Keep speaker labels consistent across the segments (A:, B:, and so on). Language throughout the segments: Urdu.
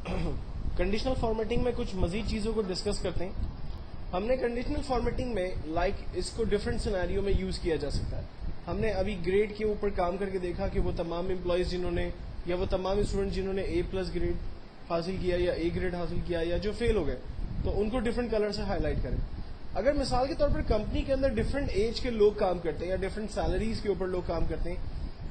A: کنڈیشنل فارمیٹنگ میں کچھ مزید چیزوں کو ڈسکس کرتے ہیں. ہم نے کنڈیشنل فارمیٹنگ میں اس کو ڈفرینٹ سینیریو میں یوز کیا جا سکتا ہے. ہم نے ابھی گریڈ کے اوپر کام کر کے دیکھا کہ وہ تمام امپلائیز جنہوں نے یا وہ تمام اسٹوڈنٹ جنہوں نے A+ گریڈ حاصل کیا یا A گریڈ حاصل کیا یا جو فیل ہو گئے تو ان کو ڈفرینٹ کلر سے ہائی لائٹ کریں. اگر مثال کے طور پر کمپنی کے اندر ڈفرینٹ ایج کے لوگ کام کرتے ہیں یا ڈفرینٹ سیلریز کے اوپر لوگ کام کرتے ہیں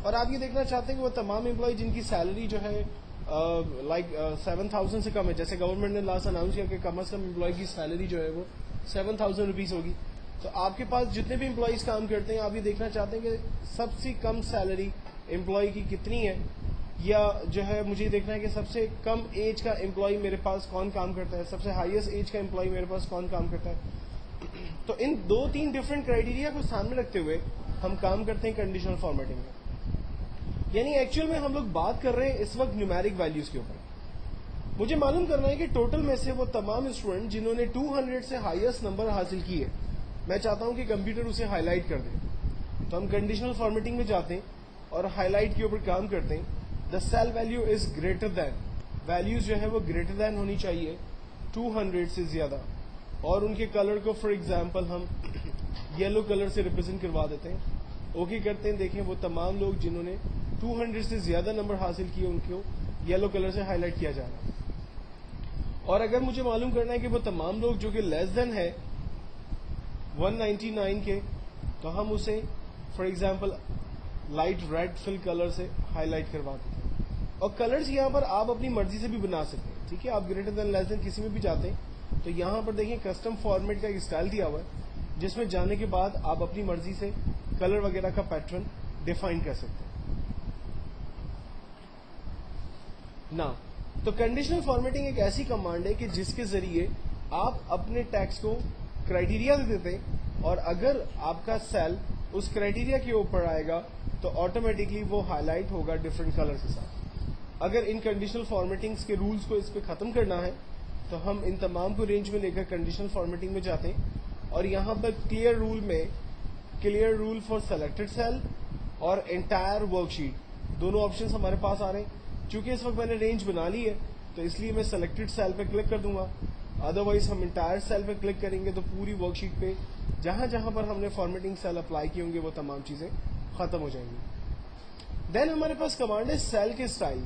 A: اور آپ یہ دیکھنا چاہتے ہیں کہ وہ تمام امپلائی جن کی سیلری جو ہے 7,000 سے کم ہے, جیسے گورنمنٹ نے لاسٹ اناؤنس کیا کہ کم از کم امپلائی کی سیلری جو ہے وہ 7,000 روپیز ہوگی, تو آپ کے پاس جتنے بھی امپلائیز کام کرتے ہیں آپ یہ دیکھنا چاہتے ہیں کہ سب سے کم سیلری امپلائی کی کتنی ہے, یا جو ہے مجھے دیکھنا ہے کہ سب سے کم ایج کا امپلائی میرے پاس کون کام کرتا ہے, سب سے ہائیسٹ ایج کا امپلائی میرے پاس کون کام کرتا ہے. تو ان 2-3 ڈفرینٹ کرائیٹیریا کو سامنے رکھتے ہوئے ہم کام کرتے ہیں کنڈیشنل فارمیٹنگ میں. یعنی ایکچوئل میں ہم لوگ بات کر رہے ہیں اس وقت نیومیرک ویلیوز کے اوپر. مجھے معلوم کرنا ہے کہ ٹوٹل میں سے وہ تمام اسٹوڈنٹ جنہوں نے 200 سے ہائیسٹ نمبر حاصل کیے, میں چاہتا ہوں کہ کمپیوٹر اسے ہائی لائٹ کر دے. تو ہم کنڈیشنل فارمیٹنگ میں جاتے ہیں اور ہائی لائٹ کے اوپر کام کرتے ہیں. The cell value is greater than, values جو ہے وہ گریٹر دین ہونی چاہیے 200 سے زیادہ, اور ان کے کلر کو فار ایگزامپل ہم یلو کلر سے ریپرزینٹ کروا دیتے ہیں. اوکے کرتے ہیں, دیکھیں وہ تمام لوگ جنہوں نے 200 سے زیادہ نمبر حاصل کیے ان کو یلو کلر سے ہائی لائٹ کیا جا رہا ہے. اور اگر مجھے معلوم کرنا ہے کہ وہ تمام لوگ جو کہ لیس دین ہے 199 کے, تو ہم اسے for example light red fill colour سے ہائی لائٹ کروا دیتے ہیں. اور کلرز یہاں پر آپ اپنی مرضی سے بھی بنا سکتے ہیں, ٹھیک ہے, آپ گریٹر دین لیس دین کسی میں بھی جاتے ہیں تو یہاں پر دیکھیں کسٹم فارمیٹ کا ایک اسٹائل دیا ہوا ہے جس میں جانے کے بعد آپ اپنی مرضی سے کلر وغیرہ کا پیٹرن ڈیفائن کر سکتے ہیں. نا تو کنڈیشنل فارمیٹنگ ایک ایسی کمانڈ ہے کہ جس کے ذریعے آپ اپنے ٹیکسٹ کو کرائیٹیریا دے دیتے ہیں, اور اگر آپ کا سیل اس کرائیٹیریا کے اوپر آئے گا تو آٹومیٹکلی وہ ہائی لائٹ ہوگا ڈفرینٹ کلر کے ساتھ. اگر ان کنڈیشنل فارمیٹنگز کے رولز کو اس پہ ختم کرنا ہے تو ہم ان تمام کو رینج میں لے کر کنڈیشنل فارمیٹنگ میں جاتے ہیں, اور یہاں پر clear rule for selected cell اور entire worksheet options ہمارے پاس آ رہے ہیں. چونکہ اس وقت میں نے رینج بنا لی ہے تو اس لیے میں سلیکٹڈ سیل پہ کلک کر دوں گا, ادروائز ہم انٹائر سیل پہ کلک کریں گے تو پوری ورک شیٹ پہ جہاں جہاں پر ہم نے فارمیٹنگ سیل اپلائی کیے ہوں گے وہ تمام چیزیں ختم ہو جائیں گی. دین ہمارے پاس کمانڈ ہے سیل کے اسٹائل.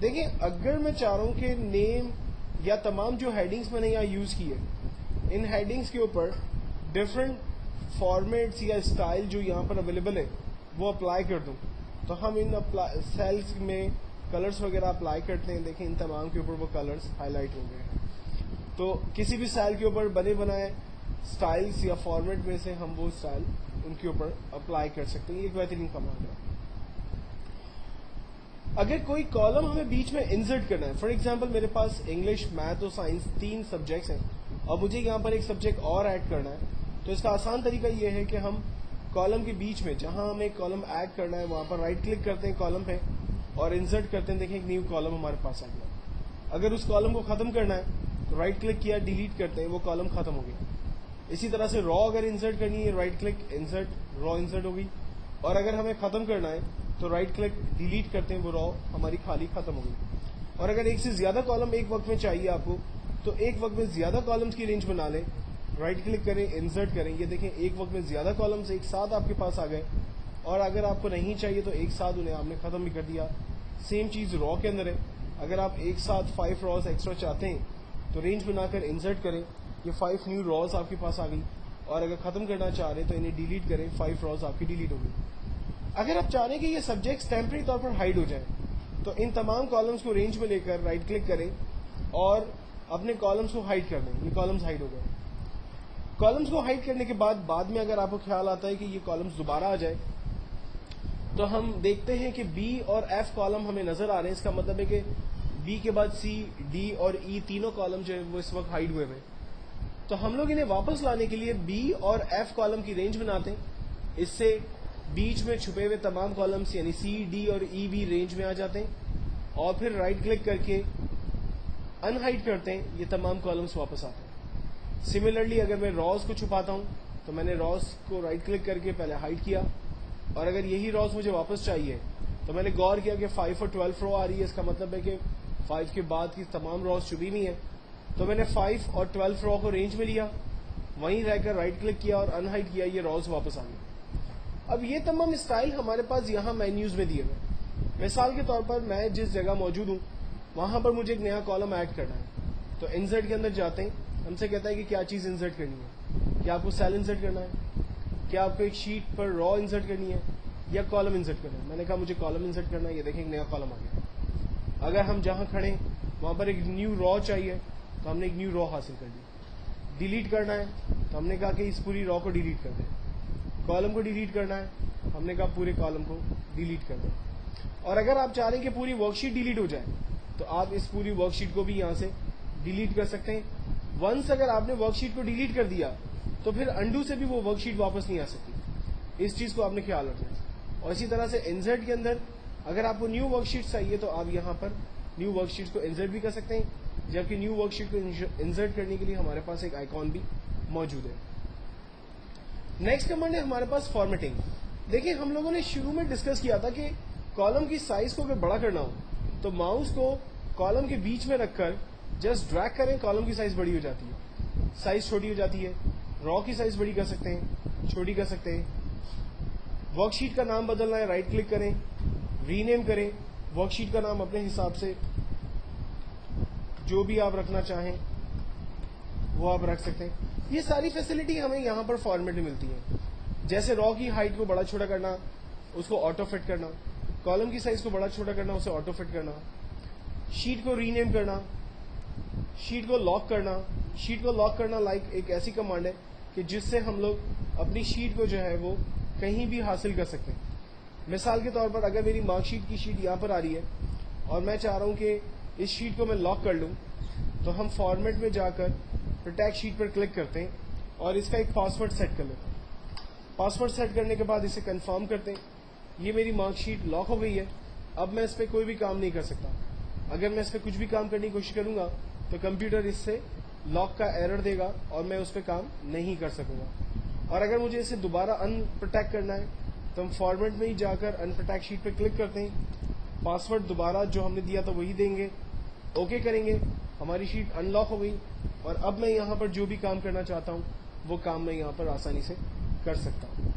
A: دیکھیں اگر میں چاہ رہا ہوں کہ نیم یا تمام جو ہیڈنگز میں نے یہاں یوز کی ہے ان ہیڈنگز کے اوپر ڈفرینٹ فارمیٹس یا اسٹائل جو یہاں پر اویلیبل ہے وہ اپلائی کر دوں, تو ہم ان سیلز میں کلرز وغیرہ اپلائی کرتے ہیں. دیکھیں ان تمام کے اوپر وہ کلرز ہائی لائٹ ہو گئے ہیں. تو کسی بھی سیل کے اوپر بنے بنائے اسٹائلز یا فارمیٹ میں سے ہم وہ اسٹائل ان کے اوپر اپلائی کر سکتے ہیں. یہ ایک بہترین کمانڈ ہے. اگر کوئی کالم ہمیں بیچ میں انسرٹ کرنا ہے, فار ایگزامپل میرے پاس انگلش, میتھ اور سائنس 3 سبجیکٹس ہیں اور مجھے یہاں پر ایک سبجیکٹ اور ایڈ کرنا ہے, تو اس کا آسان طریقہ یہ ہے کہ ہم کالم کے بیچ میں جہاں ہمیں کالم ایڈ کرنا ہے وہاں پر رائٹ کلک کرتے ہیں کالم پہ اور انسرٹ کرتے ہیں. دیکھیں ایک نیو کالم ہمارے پاس آ گیا. اگر اس کالم کو ختم کرنا ہے تو رائٹ کلک کیا, ڈیلیٹ کرتے ہیں, وہ کالم ختم ہو گیا. اسی طرح سے را اگر انسرٹ کرنی ہے رائٹ کلک انسرٹ, را انسرٹ ہو گئی. اور اگر ہمیں ختم کرنا ہے تو رائٹ کلک ڈیلیٹ کرتے ہیں, وہ را ہماری خالی ختم ہو گئی. اور اگر ایک سے زیادہ کالم ایک وقت میں چاہیے آپ کو تو ایک وقت میں زیادہ کالمز کی رینج بنا لیں, رائٹ کلک کریں, انسرٹ کریں. یہ دیکھیں ایک وقت میں زیادہ کالمز ایک ساتھ آپ کے پاس آ گئے, اور اگر آپ کو نہیں چاہیے تو ایک ساتھ انہیں آپ نے ختم بھی کر دیا. سیم چیز را کے اندر ہے. اگر آپ ایک ساتھ 5 راز ایکسٹرا چاہتے ہیں تو رینج بنا کر انسرٹ کریں, یہ 5 نیو راز آپ کے پاس آ گئی. اور اگر ختم کرنا چاہ رہے ہیں تو انہیں ڈیلیٹ کریں, 5 راز آپ کی ڈیلیٹ ہو گئی. اگر آپ چاہ رہے ہیں کہ یہ سبجیکٹس ٹیمپرری طور پر ہائڈ ہو جائیں تو ان تمام کالمز کو رینج میں لے کر رائٹ کلک کریں اور اپنے کالمز کو ہائڈ کر دیں. یہ کالمز ہائڈ ہو گئے. کالمز کو ہائڈ کرنے کے بعد میں اگر آپ کو خیال آتا ہے کہ یہ کالمز دوبارہ آ جائے تو ہم دیکھتے ہیں کہ بی اور ایف کالم ہمیں نظر آ رہے ہیں. اس کا مطلب ہے کہ بی کے بعد سی, ڈی اور ای تینوں کالم جو ہے وہ اس وقت ہائڈ ہوئے ہوئے. تو ہم لوگ انہیں واپس لانے کے لیے بی اور ایف کالم کی رینج بناتے ہیں. اس سے بیچ میں چھپے ہوئے تمام کالمز یعنی سی, ڈی اور ای بھی رینج میں آ جاتے ہیں, اور پھر رائٹ کلک کر کے ان ہائڈ کرتے ہیں, یہ تمام کالمز واپس آتے ہیں. سملرلی اگر میں راز کو چھپاتا ہوں تو میں نے راز کو رائٹ کلک کر کے پہلے ہائڈ کیا, اور اگر یہی راز مجھے واپس چاہیے تو میں نے غور کیا کہ 5 اور 12 رو آ رہی ہے، اس کا مطلب ہے کہ 5 کے بعد کی تمام روز چھپی ہوئی ہیں. تو میں نے 5 اور 12 رو کو رینج میں لیا، وہیں رہ کر رائٹ کلک کیا اور ان ہائڈ کیا، یہ روز واپس آ گئی. اب یہ تمام اسٹائل ہمارے پاس یہاں مینیوز میں دیے ہوئے. مثال کے طور پر میں جس جگہ موجود ہوں وہاں پر مجھے ایک نیا کالم ایڈ کرنا ہے. تو انسرٹ کے اندر جاتے ہیں، ہم سے کہتا ہے کہ کیا چیز انسرٹ کرنی ہے. کیا آپ کو سیل انسرٹ کرنا ہے، کیا آپ کو ایک شیٹ پر را انسرٹ کرنی ہے یا کالم انسرٹ کرنا ہے. میں نے کہا مجھے کالم انسرٹ کرنا ہے. یہ دیکھیں ایک نیا کالم آ گیا. اگر ہم جہاں کھڑے وہاں پر ایک نیو را چاہیے تو ہم نے ایک نیو را حاصل کر لی. ڈیلیٹ کرنا ہے تو ہم نے کہا کہ اس پوری را کو ڈیلیٹ کر دیں. کالم کو ڈیلیٹ کرنا ہے، ہم نے کہا پورے کالم کو ڈیلیٹ کر دیں. اور اگر آپ چاہ رہے ہیں کہ پوری ورک شیٹ ڈیلیٹ ہو جائے تو آپ اس پوری ورک شیٹ کو بھی یہاں سے ڈیلیٹ کر سکتے ہیں. ونس اگر آپ نے ورک شیٹ کو ڈیلیٹ کر دیا تو پھر انڈو سے بھی وہ ورک شیٹ واپس نہیں آ سکتی. اس چیز کو آپ نے خیال رکھنا ہے. اور اسی طرح سے انسرٹ کے اندر اگر آپ کو نیو ورک شیٹ چاہیے تو آپ یہاں پر نیو ورک شیٹ کو انسرٹ بھی کر سکتے ہیں، جبکہ نیو ورک شیٹ کو انسرٹ کرنے کے لیے ہمارے پاس ایک آئیکن بھی موجود ہے. نیکسٹ کمانڈ ہے ہمارے پاس فارمیٹنگ. دیکھیں ہم لوگوں نے شروع میں ڈسکس کیا تھا کہ کالم کی سائز کو اگر بڑا کرنا ہو تو ماؤس کو کالم کے بیچ میں رکھ کر جسٹ ڈریگ کریں، کالم کی سائز بڑی ہو جاتی ہے. سائز چھوٹی ہو جاتی ہے. را کی سائز بڑی کر سکتے ہیں، چھوٹی کر سکتے ہیں. ورک شیٹ کا نام بدلنا ہے، رائٹ کلک کریں، ری نیم کریں. ورک شیٹ کا نام اپنے حساب سے جو بھی آپ رکھنا چاہیں وہ آپ رکھ سکتے ہیں. یہ ساری فیسلٹی ہمیں یہاں پر فارمیٹ میں ملتی ہیں. جیسے را کی ہائٹ کو بڑا چھوٹا کرنا، اس کو آٹو فٹ کرنا. کالم کی سائز کو بڑا چھوٹا کرنا، اسے آٹو فٹ کرنا. شیٹ کو ری نیم کرنا، شیٹ کو لاک کرنا. شیٹ کو لاک کرنا ایک ایسی کمانڈ ہے کہ جس سے ہم لوگ اپنی شیٹ کو جو ہے وہ کہیں بھی حاصل کر سکتے ہیں. مثال کے طور پر اگر میری مارک شیٹ کی شیٹ یہاں پر آ رہی ہے اور میں چاہ رہا ہوں کہ اس شیٹ کو میں لاک کر لوں تو ہم فارمیٹ میں جا کر پروٹیکٹ شیٹ پر کلک کرتے ہیں اور اس کا ایک پاسورڈ سیٹ کر لیتے ہیں. پاسورڈ سیٹ کرنے کے بعد اسے کنفرم کرتے ہیں. یہ میری مارک شیٹ لاک ہو گئی ہے. اب میں اس پہ کوئی بھی کام نہیں کر سکتا. اگر میں اس پہ کچھ بھی کام کرنے کی کوشش کروں گا تو کمپیوٹر اس سے لاک کا ایرر دے گا اور میں اس پہ کام نہیں کر سکوں گا. اور اگر مجھے اسے دوبارہ ان پروٹیکٹ کرنا ہے تو ہم فارمیٹ میں ہی جا کر ان پروٹیکٹ شیٹ پہ کلک کرتے ہیں. پاسورڈ دوبارہ جو ہم نے دیا تھا وہی دیں گے، اوکے کریں گے. ہماری شیٹ ان لاک ہو گئی اور اب میں یہاں پر جو بھی کام کرنا چاہتا ہوں وہ کام میں یہاں پر آسانی سے کر سکتا ہوں.